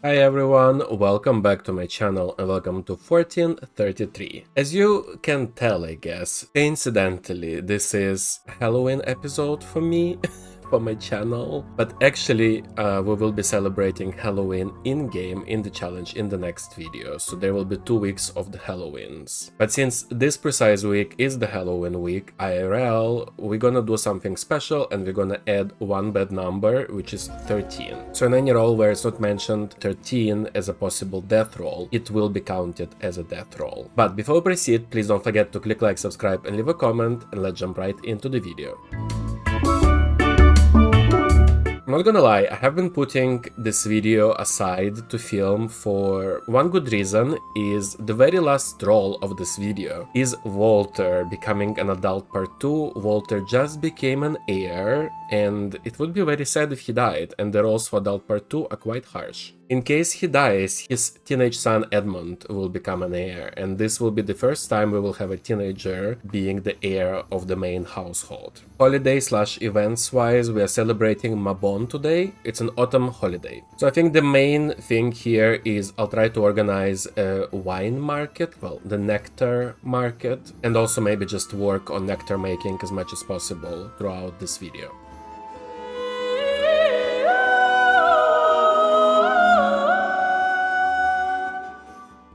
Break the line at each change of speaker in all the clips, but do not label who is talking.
Hi everyone, welcome back to my channel and welcome to 1433. As you can tell, I guess, coincidentally, this is a Halloween episode for me, for my channel, but actually we will be celebrating Halloween in-game in the challenge in the next video, so there will be 2 weeks of the Halloweens. But since this precise week is the Halloween week, IRL, we're gonna do something special and we're gonna add one bad number, which is 13. So in any roll where it's not mentioned 13 as a possible death roll, it will be counted as a death roll. But before we proceed, please don't forget to click like, subscribe and leave a comment, and let's jump right into the video. I'm not gonna lie, I have been putting this video aside to film for one good reason. Is the very last roll of this video is Walter becoming an adult part 2. Walter just became an heir and it would be very sad if he died, and the rolls for adult part 2 are quite harsh. In case he dies, his teenage son Edmund will become an heir, and this will be the first time we will have a teenager being the heir of the main household. Holiday/events wise, we are celebrating Mabon today. It's an autumn holiday. So I think the main thing here is I'll try to organize a wine market, well, the nectar market, and also maybe just work on nectar making as much as possible throughout this video.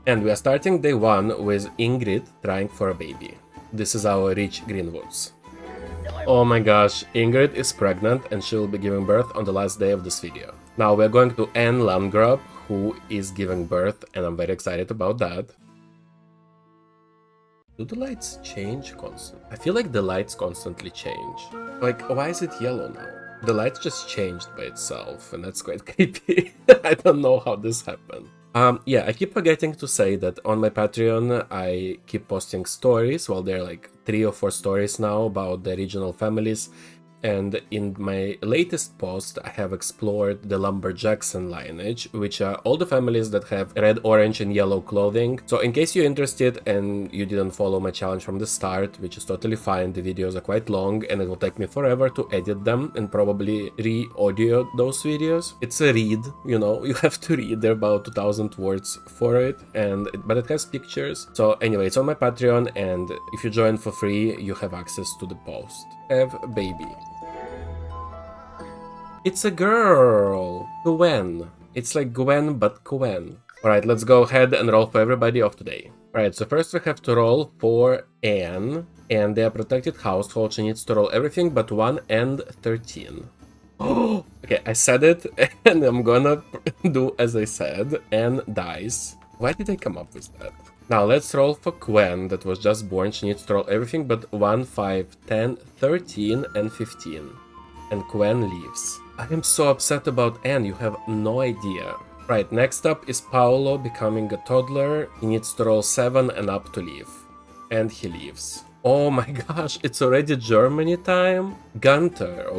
And we are starting day 1 with Ingrid trying for a baby. This is our rich Greenwoods. Oh my gosh, Ingrid is pregnant and she will be giving birth on the last day of this video. Now we're going to Anne Landgrab, who is giving birth, and I'm very excited about that. Do the lights change constantly? I feel like the lights constantly change. Like, why is it yellow now? The lights just changed by itself, and that's quite creepy. I don't know how this happened. Yeah, I keep forgetting to say that on my Patreon I keep posting stories. Well, there are like 3 or 4 stories now about the regional families. And in my latest post, I have explored the Lumberjackson lineage, which are all the families that have red, orange, and yellow clothing. So in case you're interested and you didn't follow my challenge from the start, which is totally fine, the videos are quite long and it will take me forever to edit them and probably re-audio those videos. It's a read, you know, you have to read. There are about 2,000 words for it, but it has pictures. So anyway, it's on my Patreon, and if you join for free, you have access to the post. Have a baby. It's a girl! Gwen. It's like Gwen, but Gwen. Alright, let's go ahead and roll for everybody of today. Alright, so first we have to roll for Anne, and they are protected household. She needs to roll everything but 1 and 13. Oh, okay, I said it, and I'm gonna do as I said. Anne dies. Why did I come up with that? Now let's roll for Gwen, that was just born. She needs to roll everything but 1, 5, 10, 13, and 15. And Gwen leaves. I am so upset about Anne, you have no idea. Right, next up is Paolo becoming a toddler. He needs to roll 7 and up to leave. And he leaves. Oh my gosh, it's already Germany time? Gunther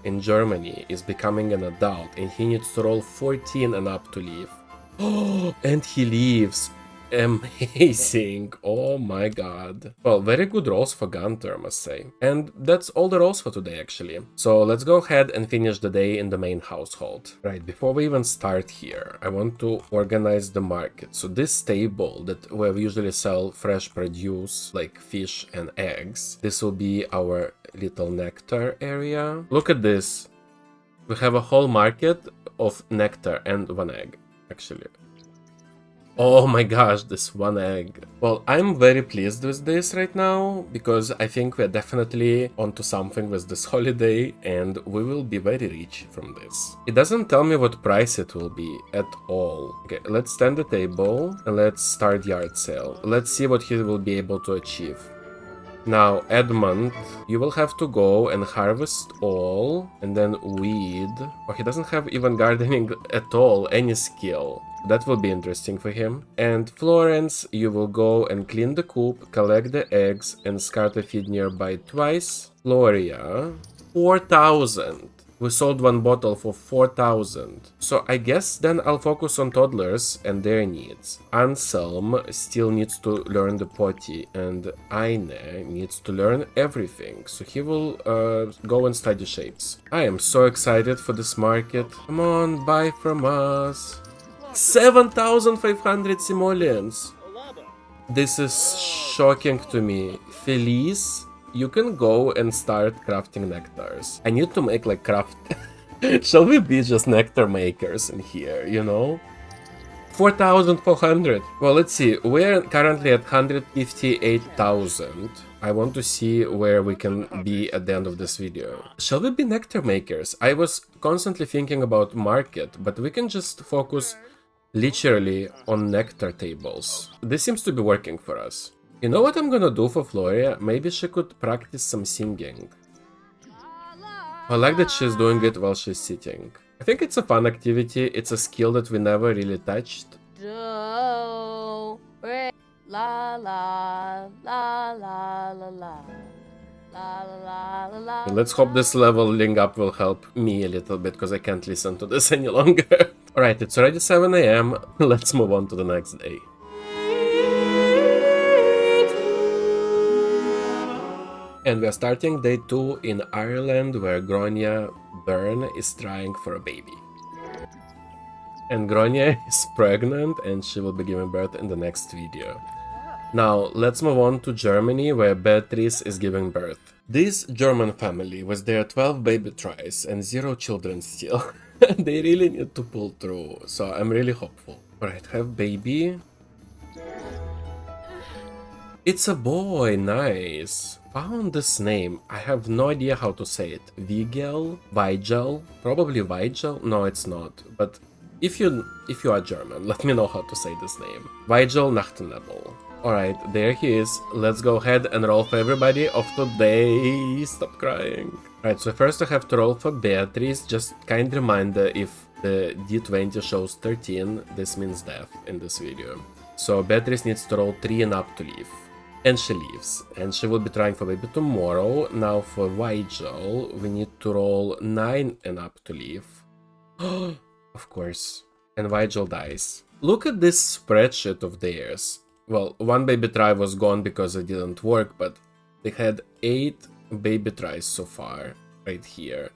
in Germany is becoming an adult and he needs to roll 14 and up to leave. Oh, and he leaves. Amazing. Oh my god. Well, very good rolls for Gunther, I must say. And that's all the rolls for today, actually. So let's go ahead and finish the day in the main household. Right, before we even start here, I want to organize the market. So this table that where we usually sell fresh produce like fish and eggs, this will be our little nectar area. Look at this. We have a whole market of nectar and 1 egg, actually. Oh my gosh, this 1 egg. Well, I'm very pleased with this right now, because I think we're definitely onto something with this holiday, and we will be very rich from this. It doesn't tell me what price it will be at all. Okay, let's stand the table, and let's start yard sale. Let's see what he will be able to achieve. Now, Edmund, you will have to go and harvest all, and then weed. Or he doesn't have even gardening at all, any skill. That will be interesting for him. And Florence, you will go and clean the coop, collect the eggs, and scatter feed nearby twice. Gloria, 4,000. We sold one bottle for 4,000. So I guess then I'll focus on toddlers and their needs. Anselm still needs to learn the potty, and Aine needs to learn everything. So he will go and study shapes. I am so excited for this market. Come on, buy from us. 7,500 simoleons. This is shocking to me. Felice, you can go and start crafting nectars. I need to make like craft... Shall we be just nectar makers in here, you know? 4,400. Well, let's see. We're currently at 158,000. I want to see where we can be at the end of this video. Shall we be nectar makers? I was constantly thinking about market, but we can just focus literally on nectar tables. This seems to be working for us. You know what I'm gonna do for Floria? Maybe she could practice some singing. I like that she's doing it while she's sitting. I think it's a fun activity. It's a skill that we never really touched.
Do, re, la, la, la, la, la, la.
Let's hope this leveling up will help me a little bit, because I can't listen to this any longer. Alright, it's already 7 AM. Let's move on to the next day. And we are starting day 2 in Ireland, where Gronia Byrne is trying for a baby. And Gronia is pregnant, and she will be giving birth in the next video. Now, let's move on to Germany, where Beatrice is giving birth. This German family, with their 12 baby tries and 0 children still, they really need to pull through, so I'm really hopeful. Alright, have baby. It's a boy, nice. Found this name. I have no idea how to say it. Vigel? Vigel? Probably Vigel? No, it's not. But if you are German, let me know how to say this name. Vigel Nachtnebel. Alright, there he is. Let's go ahead and roll for everybody of today. Stop crying. Alright, so first I have to roll for Beatrice. Just kind reminder, if the D20 shows 13, this means death in this video. So Beatrice needs to roll 3 and up to leave. And she leaves. And she will be trying for baby tomorrow. Now for Vigel, we need to roll 9 and up to leave. Of course. And Vigel dies. Look at this spreadsheet of theirs. Well, one baby try was gone because it didn't work, but they had 8 baby tries so far, right here.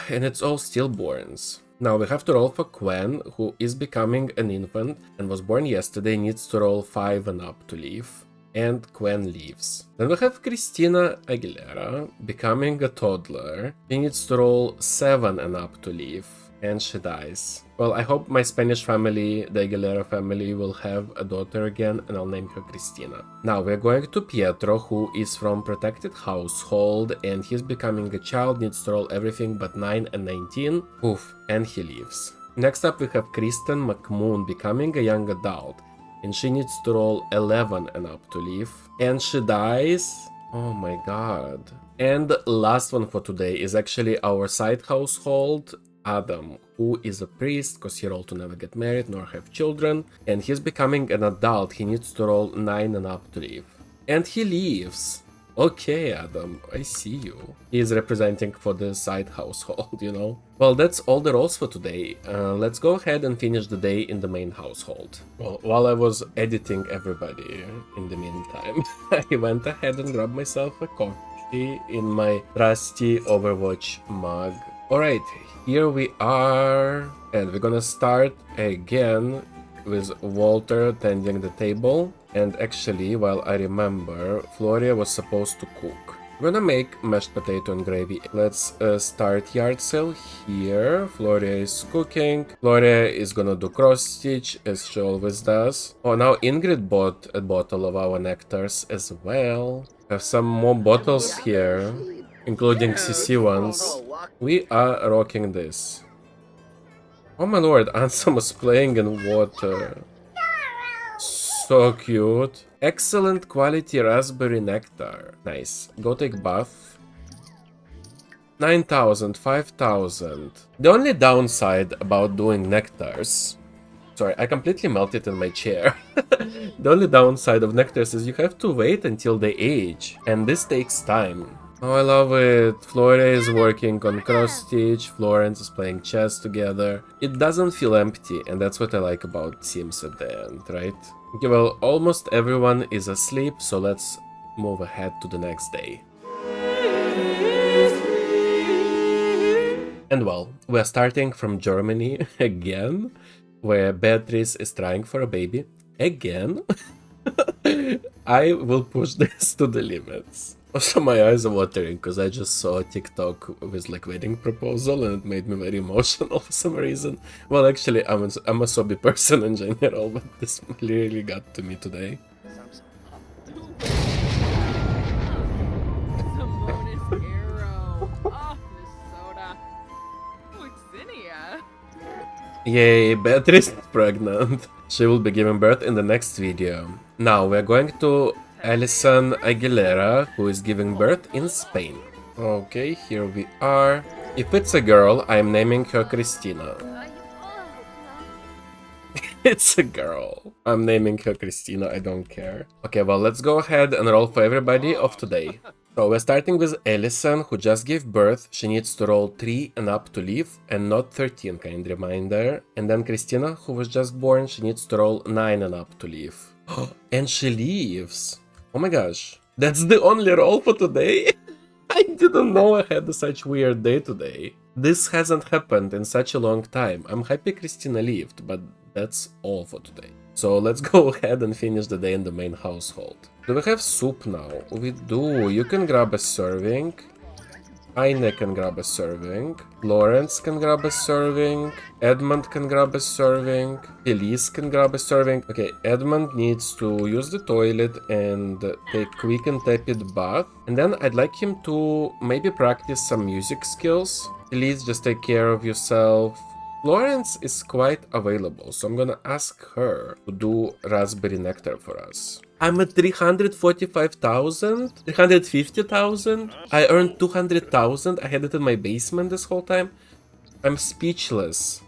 And it's all stillborns. Now we have to roll for Quen, who is becoming an infant and was born yesterday, needs to roll 5 and up to leave. And Quen leaves. Then we have Cristina Aguilera, becoming a toddler. She needs to roll 7 and up to leave. And she dies. Well, I hope my Spanish family, the Aguilera family, will have a daughter again, and I'll name her Cristina. Now we're going to Pietro, who is from protected household, and he's becoming a child, needs to roll everything but 9 and 19. Oof, and he leaves. Next up we have Kristen McMoon, becoming a young adult, and she needs to roll 11 and up to leave. And she dies. Oh my god. And the last one for today is actually our side household, Adam, who is a priest, because he rolled to never get married nor have children, and he's becoming an adult. He needs to roll 9 and up to leave. And he leaves. Okay, Adam, I see you. He is representing for the side household, you know? Well, that's all the rolls for today. Let's go ahead and finish the day in the main household. Well, while I was editing everybody in the meantime, I went ahead and grabbed myself a coffee in my trusty Overwatch mug. Alright, here we are, and we're gonna start again with Walter tending the table. And actually, while I remember, Floria was supposed to cook. We're gonna make mashed potato and gravy. Let's start yard sale here. Floria is cooking. Floria is gonna do cross stitch, as she always does. Oh, now Ingrid bought a bottle of our nectars as well. Have some more bottles here, including CC ones. We are rocking this. Oh my lord, Ansem is playing in water. So cute. Excellent quality raspberry nectar. Nice. Go take bath. 9,000, 5,000. The only downside about doing nectars... Sorry, I completely melted in my chair. The only downside of nectars is you have to wait until they age. And this takes time. Oh, I love it. Flore is working on cross-stitch, Florence is playing chess together. It doesn't feel empty, and that's what I like about Sims at the end, right? Okay, well, almost everyone is asleep, so let's move ahead to the next day. And well, we're starting from Germany again, where Beatrice is trying for a baby. Again? I will push this to the limits. Also, my eyes are watering because I just saw a TikTok with like wedding proposal and it made me very emotional for some reason. Well, actually, I'm a sobby person in general, but this really got to me today. Yay, Beatrice is pregnant. She will be giving birth in the next video. Now we're going to Alison Aguilera, who is giving birth in Spain. Okay, here we are. If it's a girl, I'm naming her Cristina. It's a girl. I'm naming her Cristina, I don't care. Okay, well, let's go ahead and roll for everybody of today. So we're starting with Alison, who just gave birth. She needs to roll 3 and up to leave, and not 13, kind reminder. And then Christina, who was just born, she needs to roll 9 and up to leave. And she leaves. Oh my gosh. That's the only roll for today? I didn't know I had such weird day today. This hasn't happened in such a long time. I'm happy Christina left, but that's all for today. So let's go ahead and finish the day in the main household. Do we have soup now? We do. You can grab a serving. Aine can grab a serving. Lawrence can grab a serving. Edmund can grab a serving. Elise can grab a serving. Okay, Edmund needs to use the toilet and take quick and tepid bath. And then I'd like him to maybe practice some music skills. Elise, just take care of yourself. Florence is quite available, so I'm gonna ask her to do raspberry nectar for us. I'm at 345,000, 350,000. I earned 200,000. I had it in my basement this whole time. I'm speechless.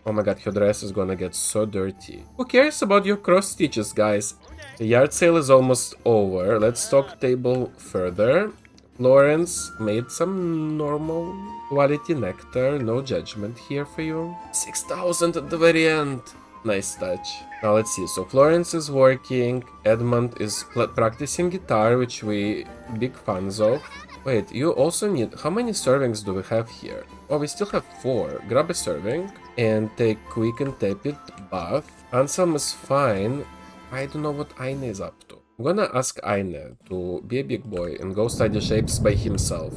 Oh my god, your dress is gonna get so dirty. Who cares about your cross stitches, guys? The yard sale is almost over. Let's stock table further. Florence made some normal quality nectar. No judgment here for you. 6,000 at the very end. Nice touch. Now let's see. So Florence is working. Edmund is practicing guitar, which we big fans of. Wait, you also need... How many servings do we have here? Oh, we still have 4. Grab a serving and take quick and tepid bath. Anselm is fine. I don't know what Aine is up to. I'm gonna ask Aine to be a big boy and go study shapes by himself.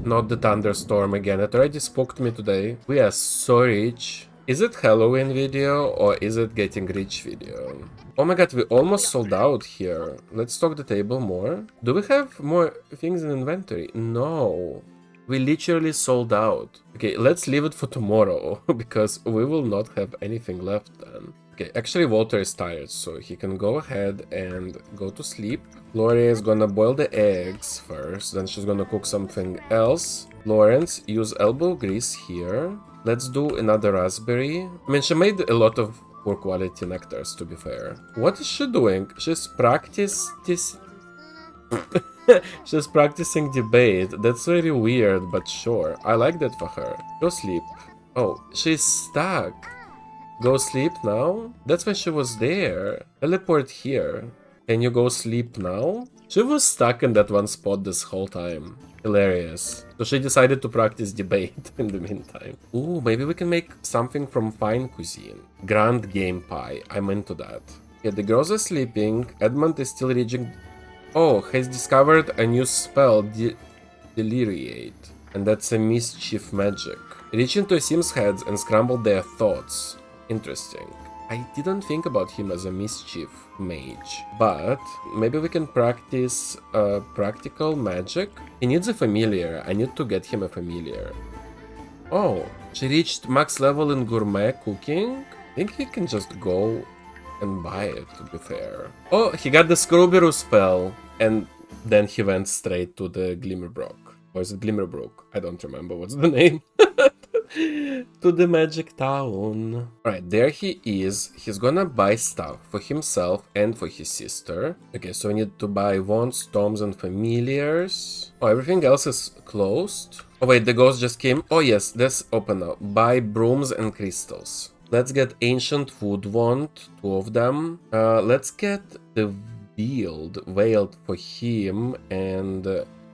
Not the thunderstorm again. It already spooked me today. We are so rich. Is it Halloween video or is it getting rich video? Oh my god, we almost sold out here. Let's stock the table more. Do we have more things in inventory? No. We literally sold out. Okay, let's leave it for tomorrow because we will not have anything left then. Okay, actually Walter is tired, so he can go ahead and go to sleep. Gloria is gonna boil the eggs first, then she's gonna cook something else. Lawrence, use elbow grease here. Let's do another raspberry. I mean, she made a lot of poor quality nectars, to be fair. What is she doing? She's She's practicing debate. That's very weird, but sure. I like that for her. Go sleep. Oh, she's stuck. Go sleep now? That's why she was there. Teleport here. Can you go sleep now? She was stuck in that one spot this whole time. Hilarious. So she decided to practice debate in the meantime. Ooh, maybe we can make something from fine cuisine. Grand game pie. I'm into that. Yeah, the girls are sleeping. Edmund is still reaching... Oh, has discovered a new spell, Deliriate. And that's a mischief magic. Reach into a Sim's heads and scramble their thoughts. Interesting. I didn't think about him as a mischief mage, but maybe we can practice practical magic. He needs a familiar. I need to get him a familiar. Oh, she reached max level in gourmet cooking. I think he can just go and buy it, to be fair. Oh, he got the Scroobiru spell, and then he went straight to the Glimmerbrook. Or is it Glimmerbrook? I don't remember what's the name. to the magic town. Right, there he is. He's gonna buy stuff for himself and for his sister. Okay, so we need to buy wands, tomes, and familiars. Oh, everything else is closed. Oh wait, the ghost just came. Oh yes, let's open up. Buy brooms and crystals. Let's get ancient wood wand, 2 of them. Let's get the veiled for him and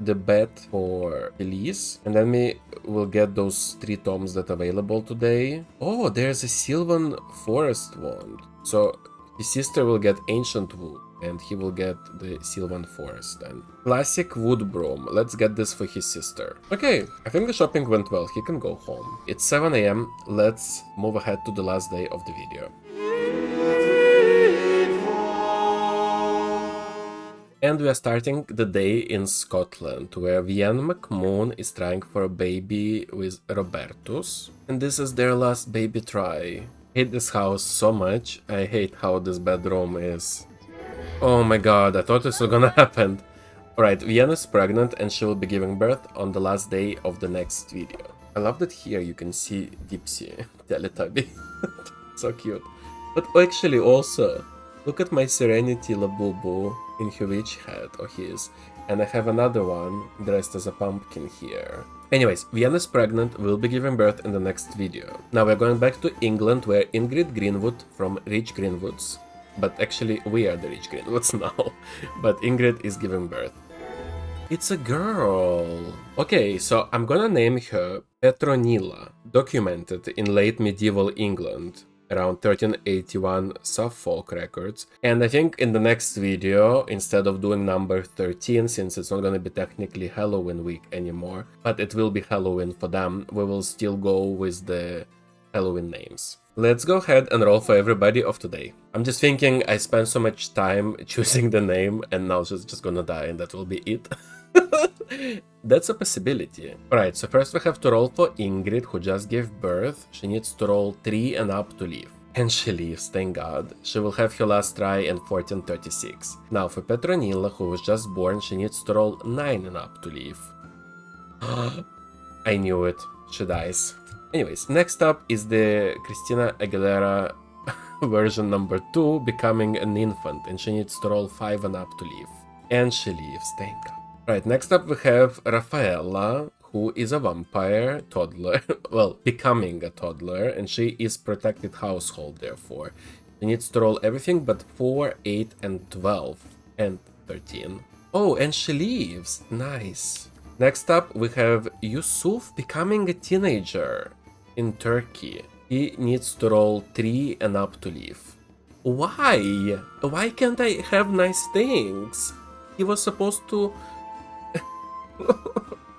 the bed for Elise, and then we will get those 3 tomes that are available today. Oh, there's a Sylvan Forest wand. So his sister will get ancient wood and he will get the Sylvan Forest then. Classic wood broom. Let's get this for his sister. Okay, I think the shopping went well. He can go home. It's 7 a.m. Let's move ahead to the last day of the video. And we are starting the day in Scotland, where Vian McMoon is trying for a baby with Robertus. And this is their last baby try. I hate this house so much. I hate how this bedroom is. Oh my god, I thought this was gonna happen. Alright, Vian is pregnant and she will be giving birth on the last day of the next video. I love that here you can see Dipsy, Teletubby. So cute. But actually also, look at my Serenity Labubu in her witch hat, or his, and I have another one dressed as a pumpkin here. Anyways, Vienna is pregnant, will be giving birth in the next video. Now we're going back to England, where Ingrid Greenwood from Rich Greenwoods, but actually we are the Rich Greenwoods now, but Ingrid is giving birth. It's a girl! Okay, so I'm gonna name her Petronilla, documented in late medieval England, around 1381 Suffolk records. And I think in the next video, instead of doing number 13, since it's not gonna be technically Halloween week anymore, but it will be Halloween for them, we will still go with the Halloween names. Let's go ahead and roll for everybody of today. I'm just thinking I spent so much time choosing the name and now she's just gonna die and that will be it. That's a possibility. Alright, so first we have to roll for Ingrid, who just gave birth. She needs to roll 3 and up to live. And she lives, thank god. She will have her last try in 1436. Now for Petronilla, who was just born, she needs to roll 9 and up to live. I knew it. She dies. Anyways, next up is the Christina Aguilera version number 2, becoming an infant, and she needs to roll 5 and up to live. And she lives, thank god. Right, next up we have Raffaella, who is a vampire toddler, well, becoming a toddler, and she is protected household, therefore. She needs to roll everything but 4, 8, and 12, and 13. Oh, and she leaves, nice. Next up we have Yusuf becoming a teenager in Turkey. He needs to roll 3 and up to live. Why? Why can't I have nice things? He was supposed to...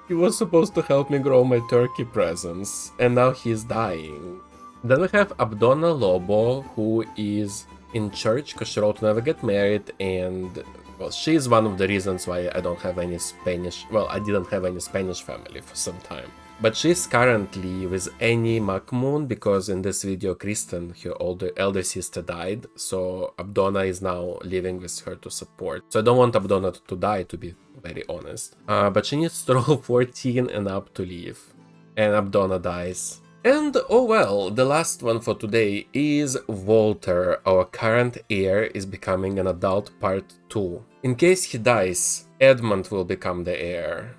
He was supposed to help me grow my turkey presents, and now he's dying. Then we have Abdona Lobo, who is in church because she wrote to never get married, and well, she is one of the reasons why I don't have any Spanish, well, I didn't have any Spanish family for some time. But she's currently with Annie McMoon because in this video Kristen, her elder sister, died, so Abdona is now living with her to support. So I don't want Abdona to die, to be very honest. But she needs to roll 14 and up to live. And Abdona dies. And oh well, the last one for today is Walter, our current heir, is becoming an adult part 2. In case he dies, Edmund will become the heir.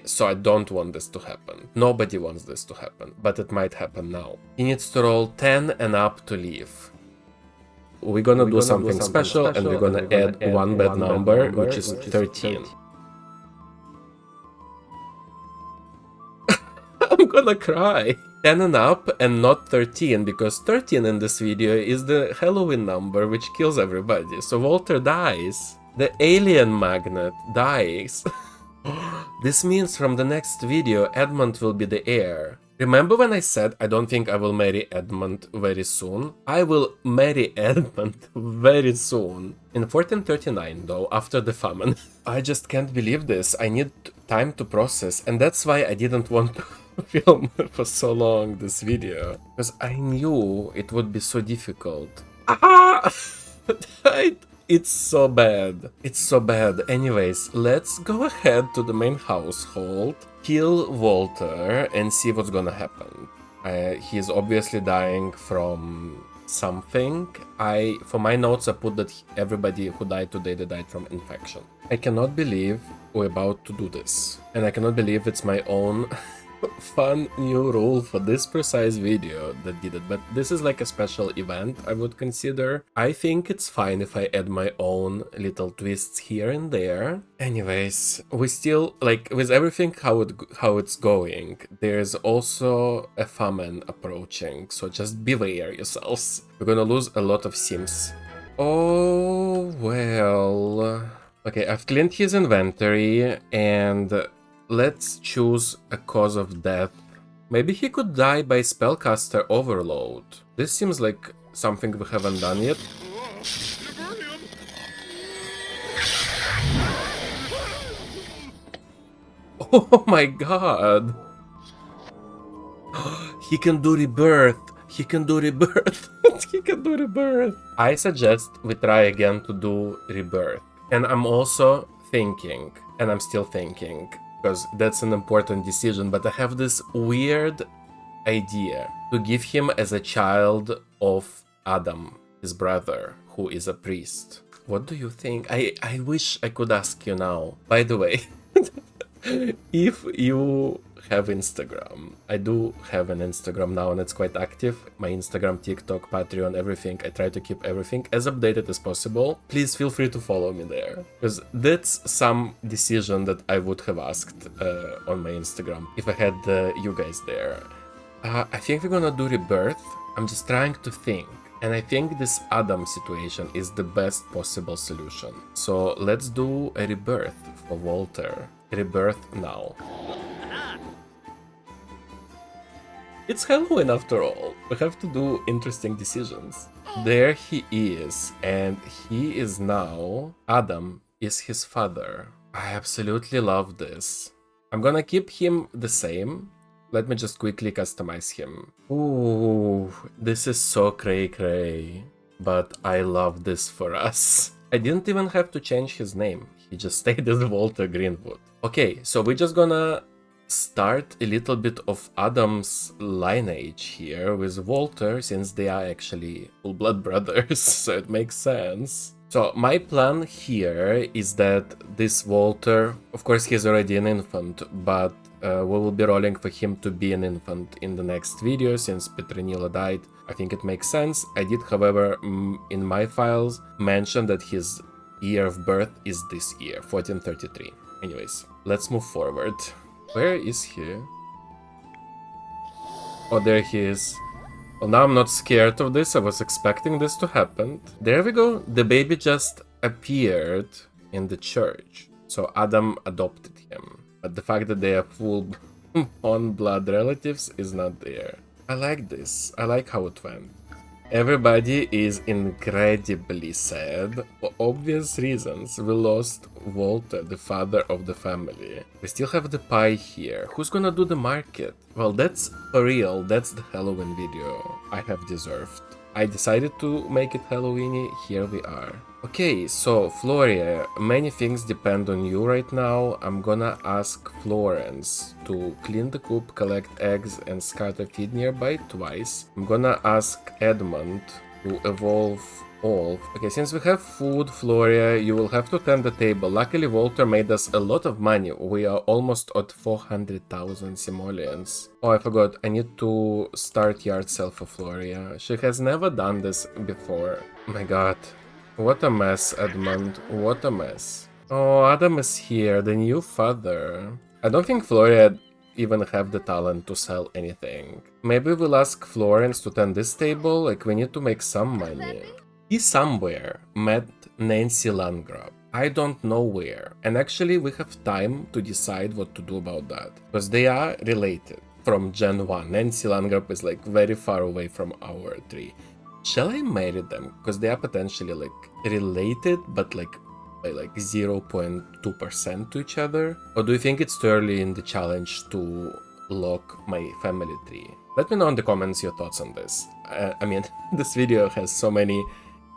So I don't want this to happen. Nobody wants this to happen, but it might happen now. He needs to roll 10 and up to live. We're gonna do something special and we're gonna add one bad number, which is 13. I'm gonna cry. 10 and up and not 13, because 13 in this video is the Halloween number which kills everybody. So Walter dies. The alien magnet dies. This means from the next video Edmund will be the heir. Remember when I said I don't think I will marry Edmund very soon? I will marry Edmund very soon. In 1439 though, after the famine. I just can't believe this. I need time to process, and that's why I didn't want to film for so long this video. Because I knew it would be so difficult. Ah! It's so bad. It's so bad. Anyways, let's go ahead to the main household, kill Walter, and see what's gonna happen. He's obviously dying from something. For my notes, I put that everybody who died today, they died from infection. I cannot believe we're about to do this. And I cannot believe it's my own fun new rule for this precise video that did it, but this is like a special event I would consider. I think it's fine if I add my own little twists here and there. Anyways, we still, like, with everything how it's going, there's also a famine approaching, so just beware yourselves. We're gonna lose a lot of sims. Oh well. Okay, I've cleaned his inventory and let's choose a cause of death. Maybe he could die by spellcaster overload. This seems like something we haven't done yet. Oh my god! He can do rebirth! He can do rebirth! He can do rebirth! I suggest we try again to do rebirth. And I'm also thinking, and I'm still thinking, because that's an important decision, but I have this weird idea to give him as a child of Adam, his brother, who is a priest. What do you think? I wish I could ask you now. By the way, if you have Instagram, I do have an Instagram now and it's quite active. My Instagram, TikTok, Patreon, everything. I try to keep everything as updated as possible. Please feel free to follow me there, because that's some decision that I would have asked on my Instagram if I had you guys there. I think we're gonna do rebirth. I'm just trying to think. And I think this Adam situation is the best possible solution. So let's do a rebirth for Walter. Rebirth now. It's Halloween after all. We have to do interesting decisions. There he is, and he is now... Adam is his father. I absolutely love this. I'm gonna keep him the same. Let me just quickly customize him. Ooh, this is so cray-cray. But I love this for us. I didn't even have to change his name. He just stayed as Walter Greenwood. Okay, so we're just gonna start a little bit of Adam's lineage here with Walter, since they are actually full-blood brothers, so it makes sense. So my plan here is that this Walter, of course he's already an infant, but we will be rolling for him to be an infant in the next video, since Petronila died. I think it makes sense. I did, however, in my files, mention that his year of birth is this year, 1433. Anyways, let's move forward. Where is he? Oh, there he is. Well, now I'm not scared of this. I was expecting this to happen. There we go. The baby just appeared in the church. So Adam adopted him. But the fact that they are full-on blood relatives is not there. I like this. I like how it went. Everybody is incredibly sad. For obvious reasons, we lost Walter, the father of the family. We still have the pie here. Who's gonna do the market? Well, that's for real. That's the Halloween video I have deserved. I decided to make it Halloweeny. Here we are. Okay, so Floria, many things depend on you right now. I'm gonna ask Florence to clean the coop, collect eggs, and scatter feed nearby twice. I'm gonna ask Edmund to evolve all. Okay, since we have food, Floria, you will have to tend the table. Luckily, Walter made us a lot of money. We are almost at 400,000 simoleons. Oh, I forgot. I need to start yard sale for Floria. She has never done this before. Oh my god. What a mess, Edmund. What a mess. Oh, Adam is here, the new father. I don't think Floria even have the talent to sell anything. Maybe we'll ask Florence to tend this table, like we need to make some money. He somewhere met Nancy Landgraf. I don't know where. And actually we have time to decide what to do about that. Because they are related from Gen 1. Nancy Landgraf is like very far away from our tree. Shall I marry them? Because they are potentially like related, but like by like 0.2% to each other? Or do you think it's too early in the challenge to lock my family tree? Let me know in the comments your thoughts on this. I mean, this video has so many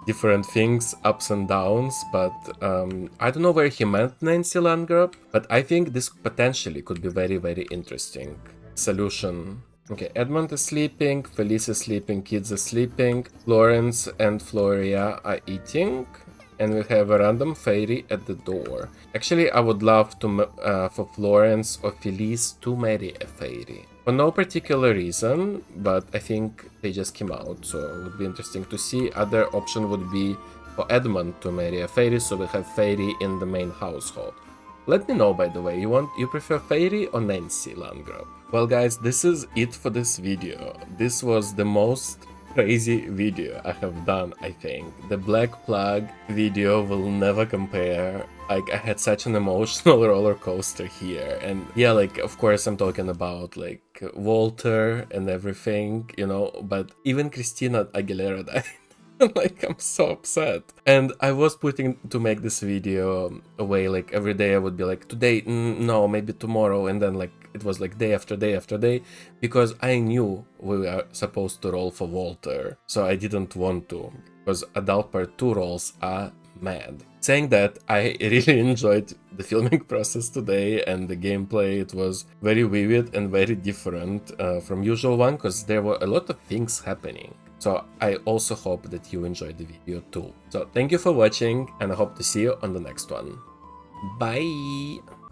different things, ups and downs, but I don't know where he meant Nancy Landgraf, but I think this potentially could be very, very interesting solution Okay, Edmund is sleeping, Felice is sleeping, kids are sleeping, Florence and Floria are eating, and we have a random fairy at the door. Actually, I would love to for Florence or Felice to marry a fairy. For no particular reason, but I think they just came out, so it would be interesting to see. Other option would be for Edmund to marry a fairy, so we have fairy in the main household. Let me know, by the way, you prefer Fairy or Nancy Landgraf? Well guys, this is it for this video. This was the most crazy video I have done, I think. The Black Plug video will never compare. Like, I had such an emotional roller coaster here. And yeah, like, of course I'm talking about, like, Walter and everything, you know, but even Christina Aguilera died. Like, I'm so upset. And I was putting to make this video away, like every day I would be like, today, no, maybe tomorrow, and then like it was like day after day after day, because I knew we were supposed to roll for Walter, so I didn't want to, because Adult Part 2 rolls are mad. Saying that, I really enjoyed the filming process today and the gameplay. It was very vivid and very different from usual one, because there were a lot of things happening. So I also hope that you enjoyed the video too. So thank you for watching, and I hope to see you on the next one. Bye!